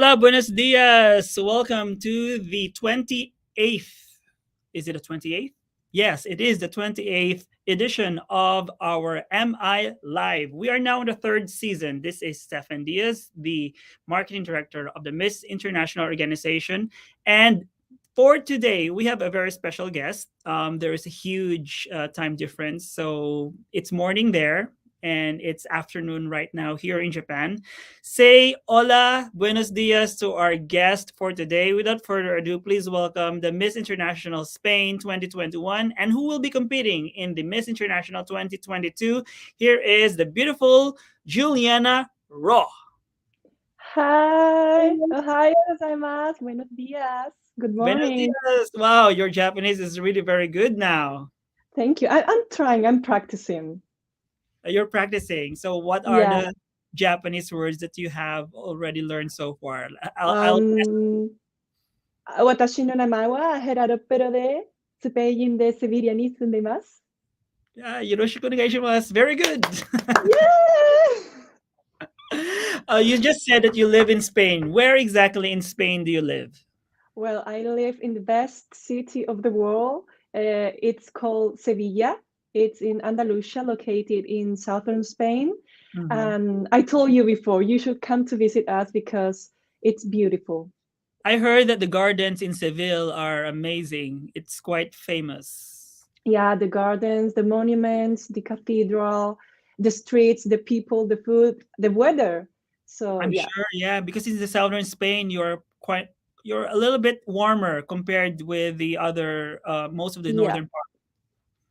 Hola, buenos dias. Welcome to the 28th. Is it a 28th? Yes, it is the 28th edition of our MI Live. We are now in the third season. This is Stefan Diaz, the marketing director of the Miss International Organization. And for today, we have a very special guest. There is a huge time difference. So it's morning there and it's afternoon right now here in Japan. Say hola, buenos dias to our guest for today. Without further ado, please welcome the Miss International Spain 2021 and who will be competing in the Miss International 2022. Here is the beautiful Julianna Ro. Hi, ohayou gozaimasu, buenos dias, good Buenos morning. dias. Wow, your Japanese is really very good now. Thank you. I'm trying, I'm practicing. You're practicing. So, what are Yeah. the Japanese words that you have already learned so far? I'll 私の名前はヘラドペロでスペインでセビリアに住んでいます。yoroshiku onegaishimasu. Very good. Yeah! You just said that you live in Spain. Where exactly in Spain do you live? Well, I live in the best city of the world. It's called Sevilla. It's in Andalusia, located in southern Spain. Mhm. And I told you before, you should come to visit us because it's beautiful. I heard that the gardens in Seville are amazing. It's quite famous. Yeah, the gardens, the monuments, the cathedral, the streets, the people, the food, the weather. So I'm yeah, sure, yeah, because in the southern Spain, you're a little bit warmer compared with the other most of the yeah, northern part.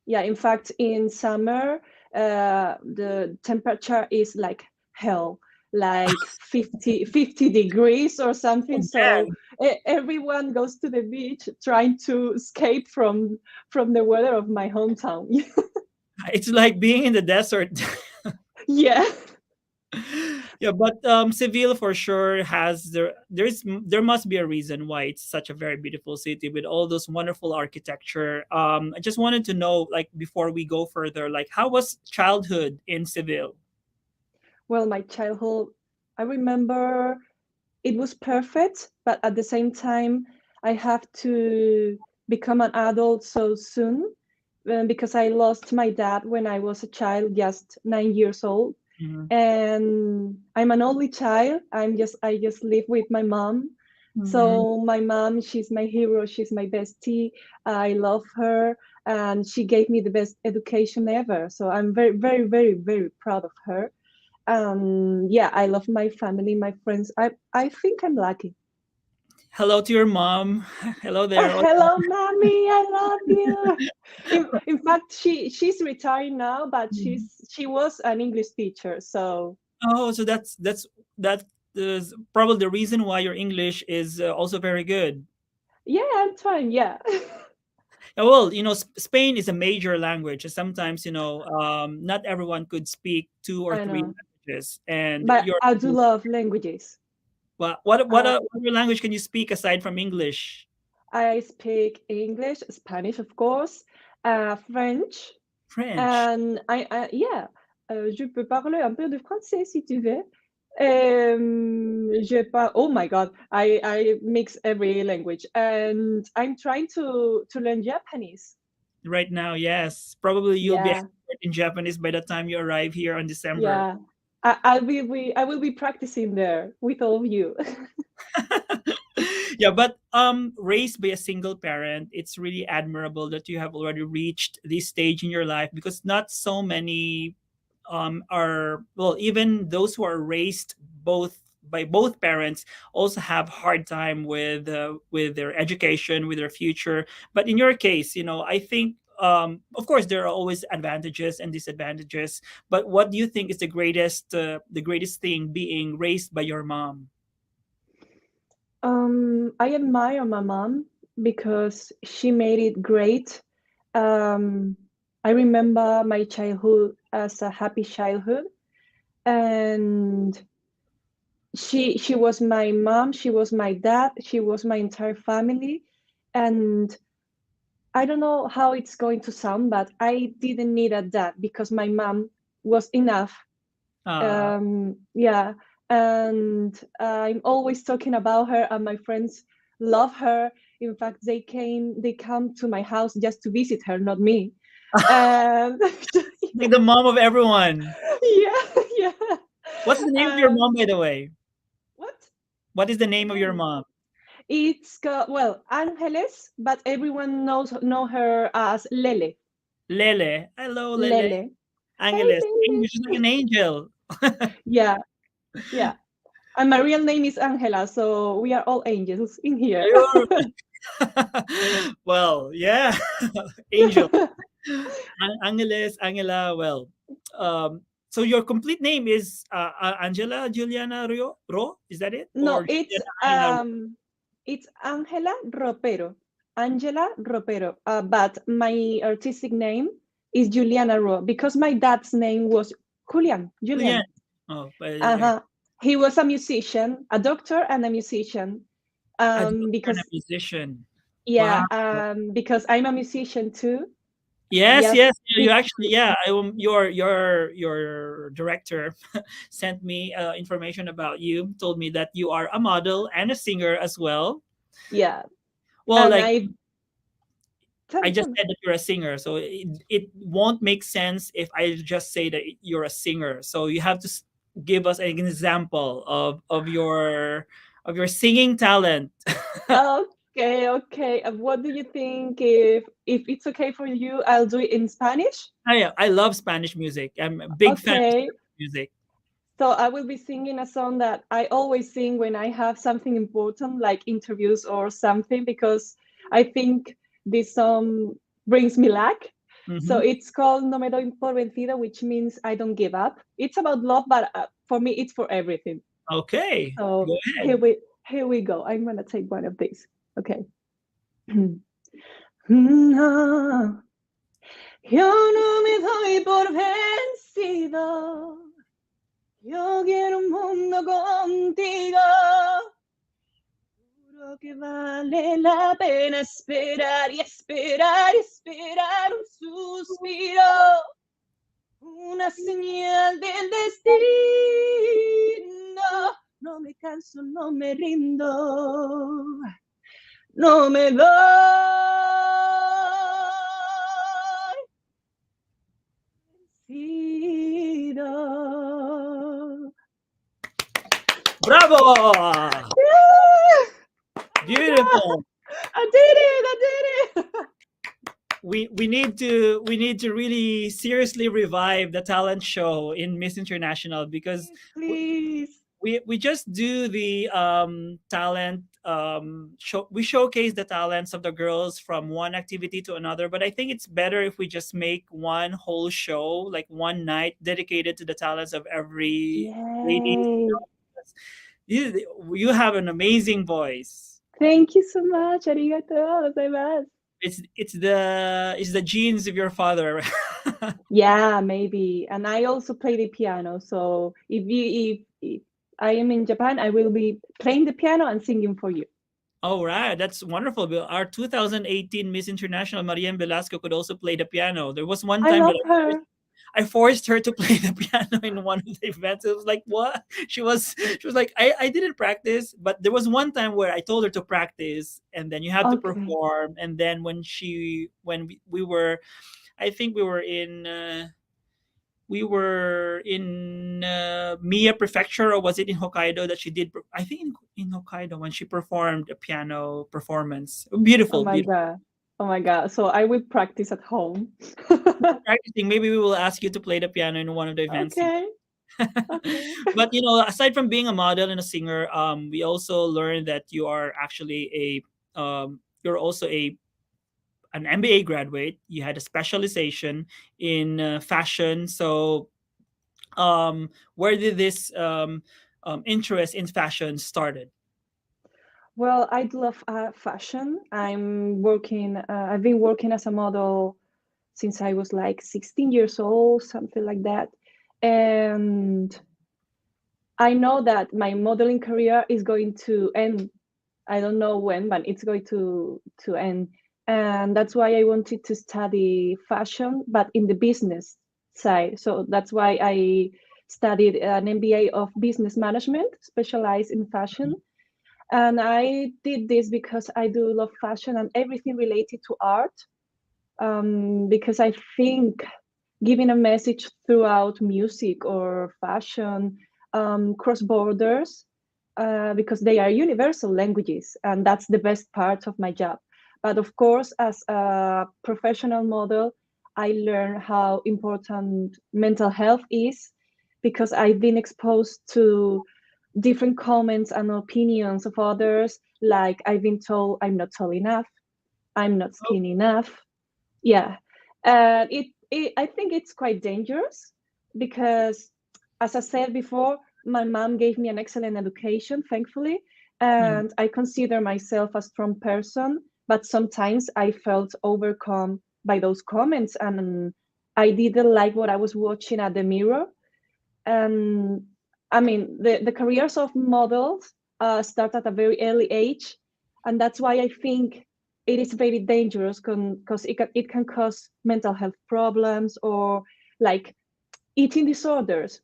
yeah. In fact, in summer, the temperature is like hell, like 50 degrees or something. Oh So man, everyone goes to the beach trying to escape from the weather of my hometown. it's like being in the desert. Yeah. Yeah, but Seville for sure has there must be a reason why it's such a very beautiful city with all those wonderful architecture. I just wanted to know, like, before we go further, like, how was childhood in Seville? Well, my childhood, I remember it was perfect, but at the same time, I have to become an adult so soon because I lost my dad when I was a child, just 9 years old. Mhm. And I'm an only child. I just live with my mom. Mhm. So my mom, she's my hero. She's my bestie. I love her, and she gave me the best education ever. So I'm very, very, very, very proud of her. Yeah, I love my family, my friends. I think I'm lucky. Hello to your mom. Hello there. Hello, mommy, I love you. In fact, she's retired now, but she was an English teacher. So Oh, so that is probably the reason why your English is also very good. yeah, I'm trying. Yeah, Yeah, well, Spain is a major language. And sometimes, not everyone could speak two or I three know, languages. And but your I do love languages. what I other language can you speak aside from English? I speak English, Spanish, of course, French, French. and yeah, je peux parler un peu de français si tu veux. Oh my God, I mix every language, and I'm trying to learn Japanese. Right now, yes. Probably you'll be Yeah, expert in Japanese by the time you arrive here on December. yeah. I will be practicing there with all of you. Yeah, but raised by a single parent, it's really admirable that you have already reached this stage in your life because not so many are, well, even those who are raised both by both parents also have hard time with their education, with their future. But in your case, I think of course there are always advantages and disadvantages, but what do you think is the greatest thing being raised by your mom? I admire my mom because she made it great. Um, I remember my childhood as a happy childhood, and she was my mom, she was my dad, she was my entire family, and I don't know how it's going to sound, but I didn't need a dad because my mom was enough. uh Yeah, and I'm always talking about her, and my friends love her. In fact, they come to my house just to visit her, not me. And Like the mom of everyone. yeah, yeah. What's the name of your Um, mom, by the way? what? What is the name of your Name? mom? It's well, Angeles, but everyone know her as Lele. Lele. Hello, Lele. Lele. Hey, Angeles. baby. She's like an angel. Yeah, yeah. And my real name is Angela, so we are all angels in here. Ayun. Well, yeah. Angel. Angeles, Angela. Well, so your complete name is Angela Juliana Ro? Is that it? No, Or Juliana Angela Ro? it's Angela Ropero. Angela Ropero. But my artistic name is Juliana Ro because my dad's name was Julian. Julian. Oh, but Uh-huh. He was a musician, a doctor and a musician. a doctor and a Because musician. yeah, Wow. because I'm a musician too. Yes, Yes. yes. You actually, yeah. Your director sent me information about you. Told me that you are a model and a singer as well. Yeah. Well, And like I tell I me, tell just me. said that you're a singer, so it won't make sense if I just say that you're a singer. So you have to give us an example of your singing talent. Okay, okay. What do you think if it's okay for you? I'll do it in Spanish. I love Spanish music. I'm a big fan of Okay. Spanish music. So I will be singing a song that I always sing when I have something important, like interviews or something, because I think this song brings me luck. So Hmm. it's called No Me Doy por vencido, which means I don't give up. It's about love, but for me, it's for everything. Okay, So go ahead. here we go. I'm gonna take one of these. Okay. No, yo no me doy por vencido. Yo quiero un mundo contigo. Juro que vale la pena esperar y esperar y esperar un suspiro, una señal del destino. No me canso, no me rindo, no me doy vencido. Bravo! Yeah! Oh my God! Beautiful. I did it! I did it! We need to really seriously revive the talent show in Miss International because Please. we just do the talent show. We showcase the talents of the girls from one activity to another, but I think it's better if we just make one whole show, like one night dedicated to the talents of every lady. Yay. You have an amazing voice. Thank you so much. Arigato gozaimasu. It's the genes of your father. Yeah, maybe. And I also play the piano. So if I am in Japan, I will be playing the piano and singing for you. Oh, right. That's wonderful. Our 2018 Miss International, Marian Velasco, could also play the piano. There was one I time that love her. I forced her to play the piano in one of the events. It was like, what? She was like, I didn't practice, but there was one time where I told her to practice and then you have to Okay. perform. And then when we were, I think we were in Mia Prefecture, or was it in Hokkaido that she did? I think in Hokkaido when she performed a piano performance. Oh Beautiful, my beautiful. God. Oh my God. So I will practice at home. Practicing. Maybe we will ask you to play the piano in one of the events. Okay. Okay. But aside from being a model and a singer, we also learned that you are actually you're also a an MBA graduate. You had a specialization in fashion. So where did this interest in fashion started? Well, I love fashion. I've been working as a model since I was like 16 years old, something like that. And I know that my modeling career is going to end. I don't know when, but it's going to end. And that's why I wanted to study fashion, but in the business side. So that's why I studied an MBA of business management, specialized in fashion. And I did this because I do love fashion and everything related to art, because I think giving a message throughout music or fashion, cross borders, because they are universal languages, and that's the best part of my job. But of course, as a professional model, I learned how important mental health is, because I've been exposed to different comments and opinions of others, like I've been told I'm not tall enough, I'm not skinny enough. Yeah, and I think it's quite dangerous, because, as I said before, my mom gave me an excellent education, thankfully, Mm. and I consider myself a strong person. But sometimes I felt overcome by those comments, and I didn't like what I was watching at the mirror. And I mean, the careers of models start at a very early age, and that's why I think it is very dangerous, because it can cause mental health problems, or like eating disorders.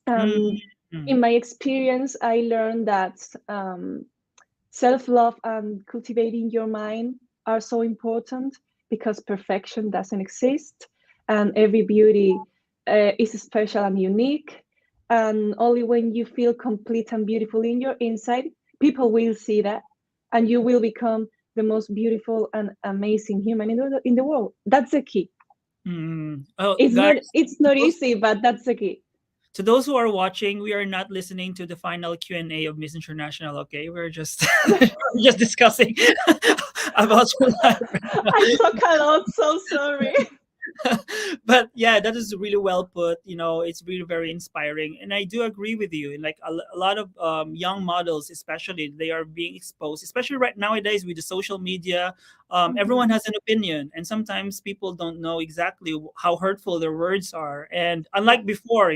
Mm. In my experience, I learned that self-love and cultivating your mind are so important, because perfection doesn't exist, and every beauty is special and unique. And only when you feel complete and beautiful in your inside, people will see that, and you will become the most beautiful and amazing human in the world. That's the key. Oh, It's not guys, it's to not those, easy, but that's the key. to those who are watching, we are not listening to the final Q&A of Miss International. Okay, we're just we're just discussing about your life right now. I talk a lot, so sorry. But yeah, that is really well put. It's really very inspiring, and I do agree with you. Like a lot of young models, especially, they are being exposed, especially right nowadays with the social media. Everyone Mhm. has an opinion, and sometimes people don't know exactly how hurtful their words are. And Yeah, unlike before,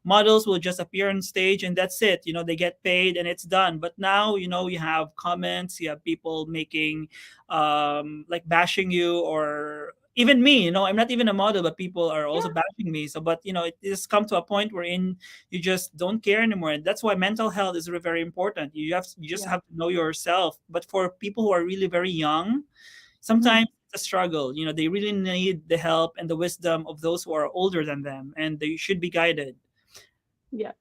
models will just appear on stage and that's it. They get paid and it's done. But now, you have comments, you have people making like bashing you, or even me. I'm not even a model, but people are also yeah, bashing me. So, but it just come to a point wherein you just don't care anymore. And that's why mental health is very important. You just yeah. have to know yourself. But for people who are really very young, Mhm. sometimes it's a struggle. They really need the help and the wisdom of those who are older than them, and they should be guided. Yeah,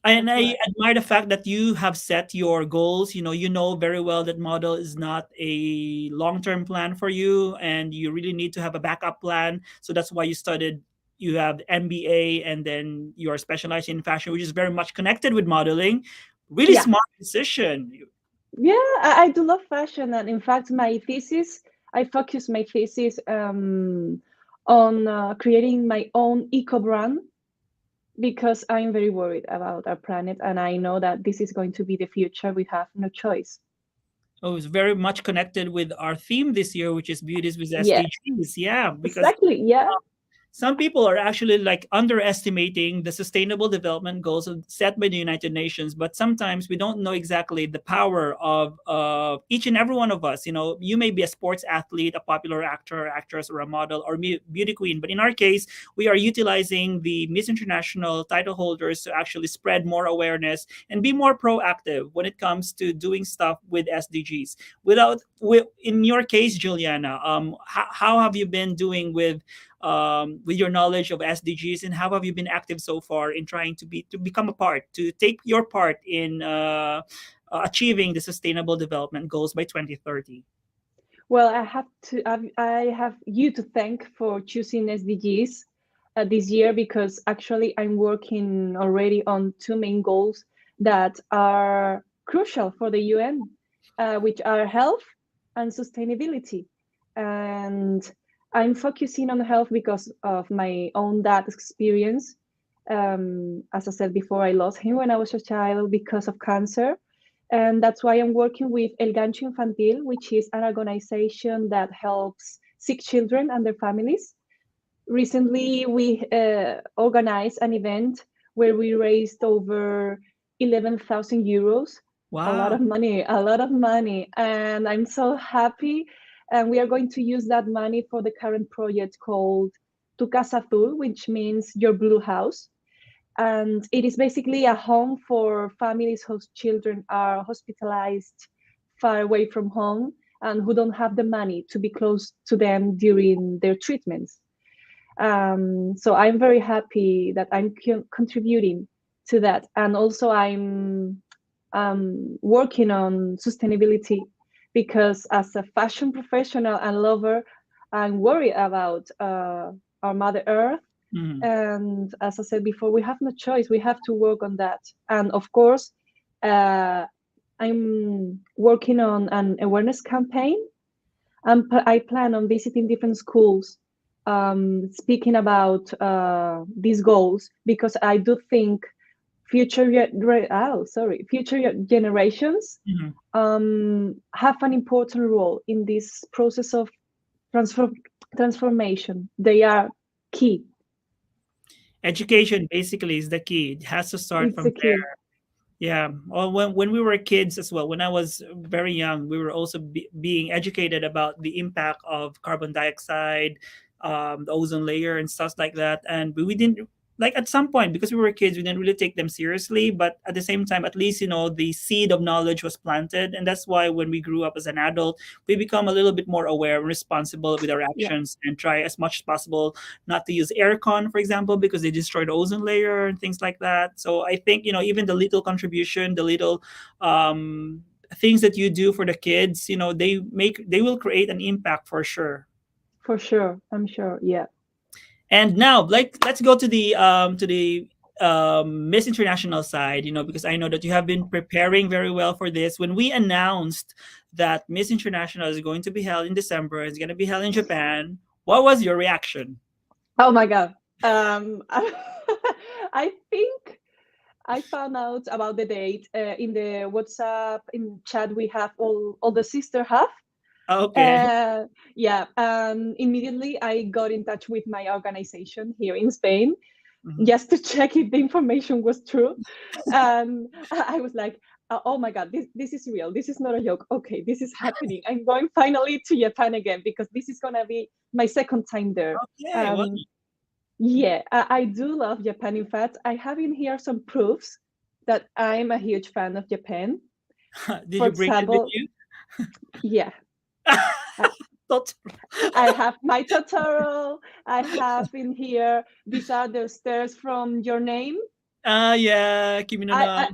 And that's I right. admire the fact that you have set your goals. You know very well that model is not a long-term plan for you, and you really need to have a backup plan. So that's why you studied. You have MBA, and then you are specialized in fashion, which is very much connected with modeling. Really Yeah, smart decision. yeah. I do love fashion, and in fact, I focus my thesis on creating my own eco brand, because I'm very worried about our planet, and I know that this is going to be the future. We have no choice. Oh, it's very much connected with our theme this year, which is beauties with Yeah, SDGs. Yeah, because exactly. Yeah, some people are actually like underestimating the sustainable development goals set by the United Nations, but sometimes we don't know exactly the power of each and every one of us. You may be a sports athlete, a popular actor, actress, or a model, or beauty queen, but in our case, we are utilizing the Miss International title holders to actually spread more awareness and be more proactive when it comes to doing stuff with SDGs. In your case, Juliana, how have you been doing with your knowledge of SDGs, and how have you been active so far in trying to become a part, to take your part in achieving the Sustainable Development Goals by 2030? well, I have you to thank for choosing SDGs this year, because actually I'm working already on two main goals that are crucial for the UN, which are health and sustainability. And I'm focusing on health because of my own dad's experience. As I said before, I lost him when I was a child because of cancer, and that's why I'm working with El Gancho Infantil, which is an organization that helps sick children and their families. Recently, we organized an event where we raised over 11,000 euros. Wow. A lot of money. And I'm so happy. And we are going to use that money for the current project called Tu Casa Azul, which means your blue house. and it is basically a home for families whose children are hospitalized far away from home and who don't have the money to be close to them during their treatments. So I'm very happy that I'm contributing to that, and also I'm working on sustainability because as a fashion professional and lover, I'm worried about our Mother Earth. Mhm. And as I said before, we have no choice. We have to work on that. And of course, uh, I'm working on an awareness campaign. I plan on visiting different schools, speaking about these goals because I do think future generations Mhm. have an important role in this process of transform transformation. They are key. Education basically is the key. It has to start It's from the key. yeah. Well, when we were kids as well, when I was very young, we were also being educated about the impact of carbon dioxide, the ozone layer, and stuff like that. And we didn't like at some point because we were kids, we didn't really take them seriously. But at the same time, at least the seed of knowledge was planted, and that's why when we grew up as an adult, we become a little bit more aware and responsible with our Yeah, actions and try as much as possible not to use aircon, for example, because they destroy the ozone layer and things like that. So I think even the little contribution, the little things that you do for the kids, they will create an impact for sure. for sure. I'm sure. Yeah. And now, like, let's go to the Miss International side, because I know that you have been preparing very well for this. When we announced that Miss International is going to be held in December, it's going to be held in Japan, what was your reaction? Oh my God. I think I found out about the date in the WhatsApp in chat we have all the sister have. Okay. Uh, yeah, immediately I got in touch with my organization here in Spain Mhm. just to check if the information was true. And I was like, oh my God, this is real. This is not a joke. Okay, this is happening. I'm going finally to Japan again because this is going to be my second time there. Okay. Well, Um, yeah, I do love Japan. In fact, I have in here some proofs that I'm a huge fan of Japan. did For you bring it with example, you? yeah, I, Not. I have my Totoro. I have in here, these are the stairs from Your Name. Yeah, Kimi no I, Na. I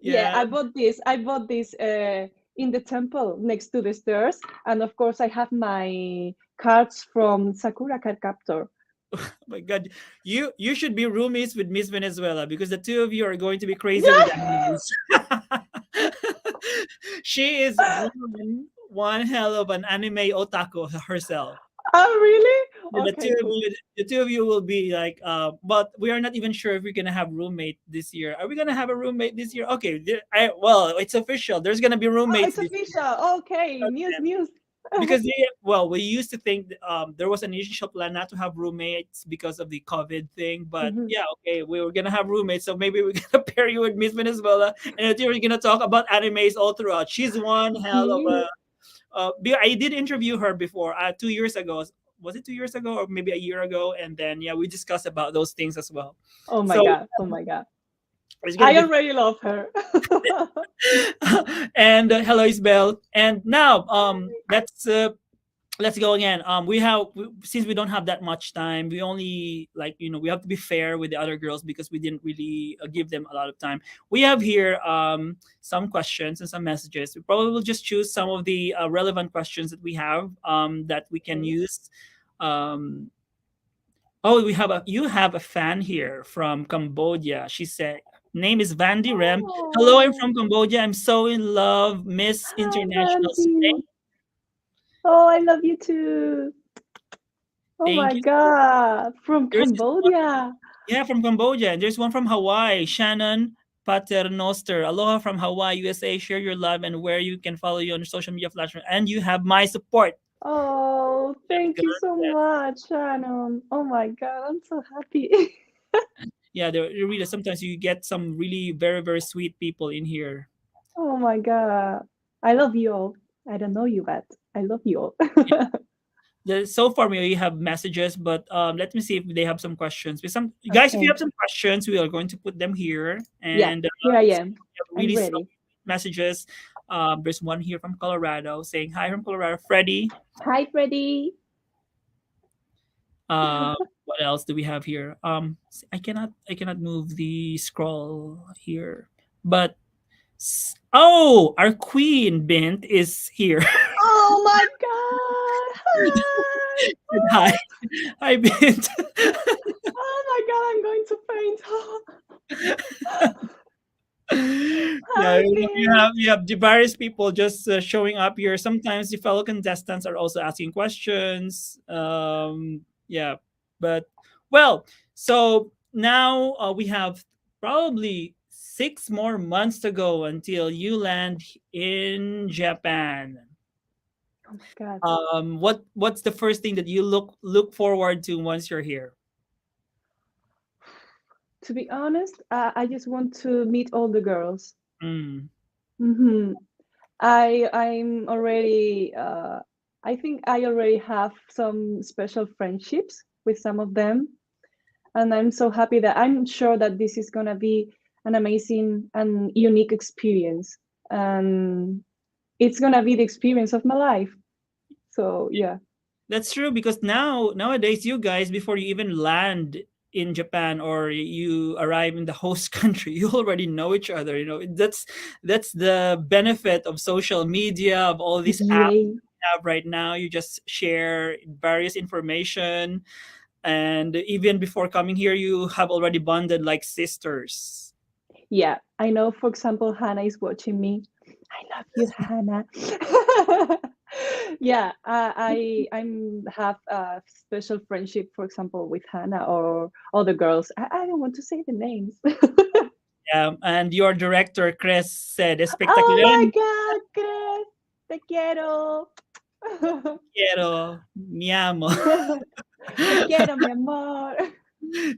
yeah, Yeah. I bought this. I bought this in the temple next to the stairs. And of course, I have my cards from Sakura Card Captor. Oh my God, you should be roommates with Miss Venezuela because the two of you are going to be crazy with Yeah. animals. She is one hell of an anime otaku herself. Oh, really? Yeah, the Okay, two of cool. you, the two of you will be like, but we are not even sure if we're gonna have roommate this year. Are we gonna have a roommate this year? Okay, well, it's official. There's gonna be Oh, roommates it's this year. official. Okay, news, news. Because we used to think there was an initial plan not to have roommates because of the COVID thing, but Mhm. yeah, okay, we were gonna have roommates, so maybe we're gonna pair you with Miss Venezuela, and we're gonna talk about animes all throughout. She's one hell of Yeah. a. I did interview her before 2 years ago. Was it 2 years ago or maybe a year ago? And then yeah, we discussed about those things as well. Oh my So God. Oh my God. it's gonna I be already love her. and hello Isabel. And now let's go again. Since we don't have that much time, we only we have to be fair with the other girls because we didn't really give them a lot of time. We have here some questions and some messages. We probably will just choose some of the relevant questions that we have that we can Okay. use. Um, oh, you have a fan here from Cambodia. She said. Name is Vandy Rem. Hello, I'm Oh, from Cambodia. I'm so in love. Miss hi, International Mandy. Spain. Oh, I love you too. Oh Thank my you so much. God. From There's this one, Cambodia. yeah, from Cambodia. And there's one from Hawaii, Shannon Paternoster. Aloha from Hawaii, USA. Share your love and where you can follow you on your social media platform. And you have my support. Oh, Yes, thank you girl. so Yes. much, Shannon. Oh my God, I'm so happy. Yeah, really sometimes you get some really very, very sweet people in here. Oh my God. I love you all. I don't know you, but I love you all. So far we have messages, but let me see if they have some questions. With some guys, if you Okay. have some questions, we are going to put them here. Yeah, And here I so am. we have I'm really some ready. messages. There's one here from Colorado saying hi from Colorado, Freddie. Hi, Freddy. Uh, what else do we have here? I cannot move the scroll here, but oh, our queen Bint is here. Oh my God. Hi. Hi, hi Bint. Oh my God, I'm going to faint. Yeah, Hi, Ben. you have the various people just showing up here. Sometimes the fellow contestants are also asking questions. Yeah, but well, so now we have probably 6 more months to go until you land in Japan. Oh my God. What's the first thing that you look forward to once you're here? To be honest, I just want to meet all the girls. Mm. Hmm. I'm already. I think I already have some special friendships with some of them, and I'm so happy that I'm sure that this is gonna be an amazing and unique experience, and it's gonna be the experience of my life. So yeah, That's true because nowadays you guys before you even land in Japan or you arrive in the host country, you already know each other. You know that's the benefit of social media of all these apps yay. we have right now. You just share various information, and even before coming here, you have already bonded like sisters. Yeah, I know. For example, Hannah is watching me. I love you, Hannah. Yeah, I'm have a special friendship, for example, with Hannah or other girls. I don't want to say the names. Yeah, and your director Chris said, Oh "Espectacular, my God, Chris, te quiero. quiero, mi amo." Te quiero, mi amor.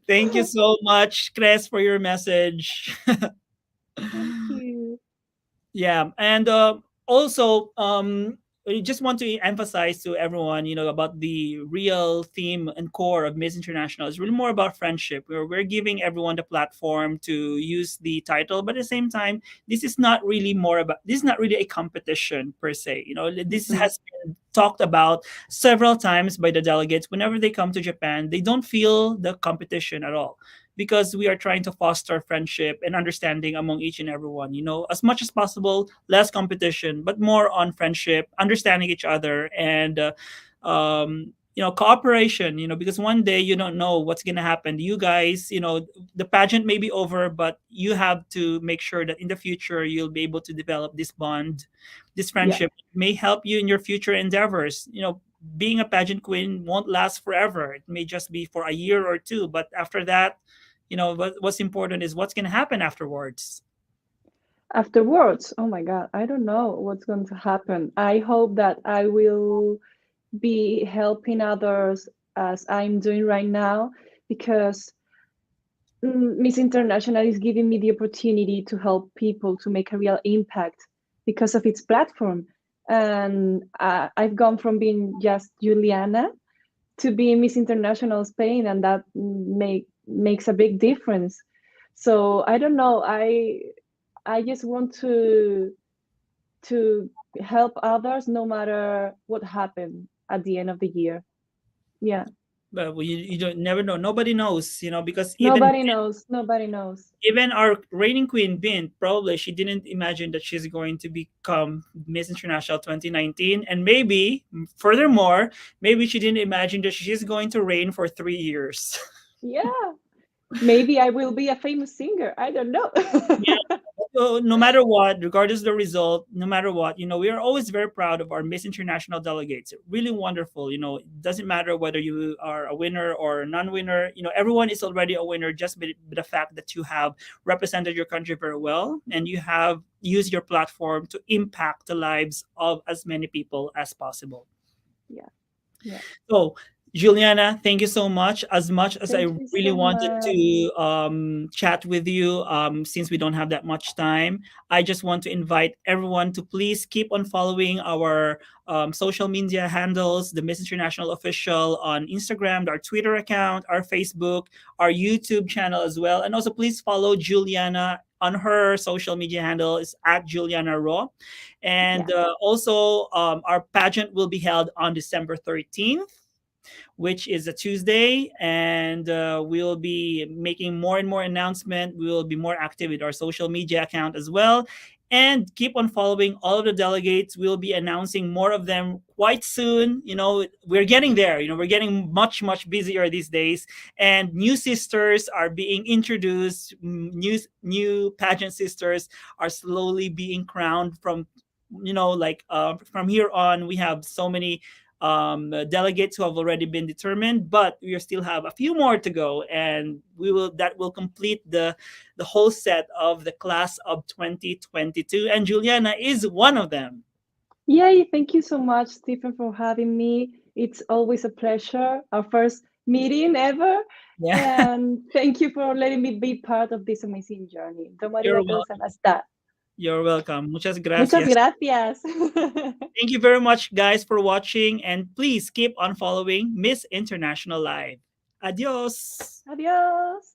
Thank you so much, Chris, for your message. Thank you. Yeah, and also, I just want to emphasize to everyone, about the real theme and core of Miss International is really more about friendship. We're giving everyone the platform to use the title, but at the same time, this is not really a competition per se. This Mhm. has been talked about several times by the delegates. Whenever they come to Japan, they don't feel the competition at all because we are trying to foster friendship and understanding among each and everyone. As much as possible, less competition, but more on friendship, understanding each other, and cooperation. Because one day you don't know what's gonna happen. You guys, the pageant may be over, but you have to make sure that in the future you'll be able to develop this bond, this Yeah, friendship may help you in your future endeavors. Being a pageant queen won't last forever. It may just be for a year or two, but after that, what's important is what's going to happen afterwards. afterwards, oh my God, I don't know what's going to happen. I hope that I will be helping others as I'm doing right now because Miss International is giving me the opportunity to help people to make a real impact because of its platform. And I've gone from being just Juliana to being Miss International Spain, and that makes a big difference. So I don't know. I just want to help others no matter what happened at the end of the year. Yeah. But you don't never know. Nobody knows, because even Nobody knows. Nobody knows. even our reigning queen Bint, probably she didn't imagine that she's going to become Miss International 2019, and maybe furthermore, maybe she didn't imagine that she's going to reign for 3 years. Yeah. Maybe I will be a famous singer. I don't know. So no matter what, regardless of the result, no matter what, we are always very proud of our Miss International delegates. Really wonderful. It doesn't matter whether you are a winner or a non-winner. Everyone is already a winner just by the fact that you have represented your country very well and you have used your platform to impact the lives of as many people as possible. Yeah. Yeah. So Juliana, thank you so much. As much as I Thank you really so wanted much. to chat with you, since we don't have that much time, I just want to invite everyone to please keep on following our social media handles, the Miss International Official on Instagram, our Twitter account, our Facebook, our YouTube channel as well. And also, please follow Juliana on her social media handle is at Julianna Ro. Yeah. And also, our pageant will be held on December 13th, which is a Tuesday, and we'll be making more and more announcement. We will be more active with our social media account as well. And keep on following all of the delegates. We'll be announcing more of them quite soon. We're getting there. We're getting much, much busier these days. And new sisters are being introduced. New pageant sisters are slowly being crowned from, from here on. We have so many delegates who have already been determined, but we still have a few more to go, and that will complete the whole set of the class of 2022. And Juliana is one of them. Yay, thank you so much, Stephen, for having me. It's always a pleasure. Our first meeting ever. Yeah, And thank you for letting me be part of this amazing journey. you're Tomaría cosa welcome. hasta. You're welcome. Muchas Muchas gracias. gracias. Thank you very much, guys, for watching, and please keep on following Miss International Live. Adios. Adiós.